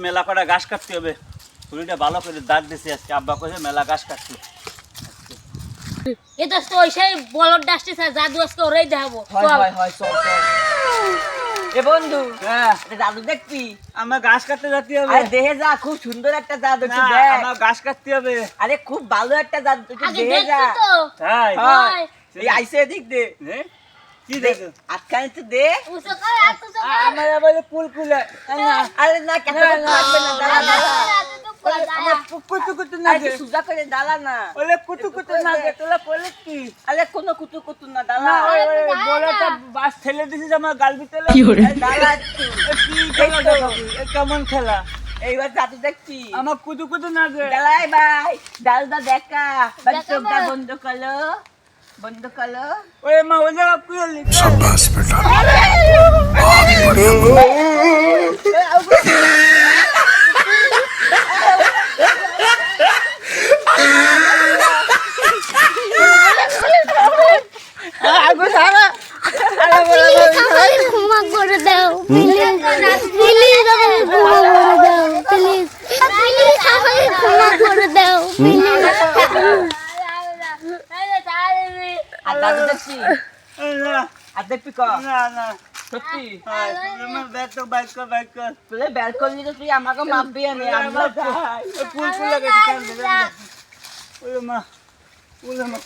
মেলা কটা ঘাস কাটতে হবে। ছুরিটা ভালো করে দাঁত দিছি আজকে, আব্বা কইছে মেলা ঘাস কাটতে। এ দোস্ত ওই সেই বলদ ডাসতে জাদু আজকে ওরাই দেখাবো। হয় চল এ বন্ধু হ্যাঁ এটা জাদু দেখবি? আমার ঘাস কাটতে যেতে হবে। আরে দেখে যা, খুব সুন্দর একটা জাদু, একটু না, দেখ। আমার ঘাস কাটতে হবে। আরে খুব ভালো একটা জাদু, একটু আগে দেখে যা। দেখছি তো তাই হয়। হয়। এই আইসে এদিক দে, হ্যাঁ? কি দেখো? আটকানি তো দে। উসো কর এত তো আমার আবার কুলকুলে আরে না কেন লাগবে না, দাঁড়া দাঁড়া। আমার কুতু কুতু না আরে তুই সুজা করে দাঁড়া না। ওলে কুতু কুতু না গে, তোলা কইলে কি? আরে কোনো কুতু কুতু না, না দাঁড়া। ওই বড়টা বাস ঠেলে দিছিস আমার গাল ভিতরে। আরে দাঁড়া একটু। কি খেলা দেখাবি? এ কেমন খেলা? এইবার জাদু দেখছি। আমার কুতু কুতু না গে। দাঁড়াই ভাই, দালদা দেখা। ভাই দেখা চোখটা বা। বন্ধ করলো, বন্ধ করলো। ওই মা ওই জায়গা কুইলি। शाबाश बेटा ক্ষমা করে দাও প্লিজ প্লিজ আমাকে ক্ষমা করে দাও প্লিজ প্লিজ আমাকে ক্ষমা করে দাও প্লিজ আর দাদু দেখছি, না আর দেখবি কর। না না সত্যি আমার ব্যাগ তো বাইক কর বাইক কর। তুই বের করলি তো, তুই আমাকে মাপবি না, আমরা যাই। কুলকুলে গেছে কান দে। ওরে মা ওরে মা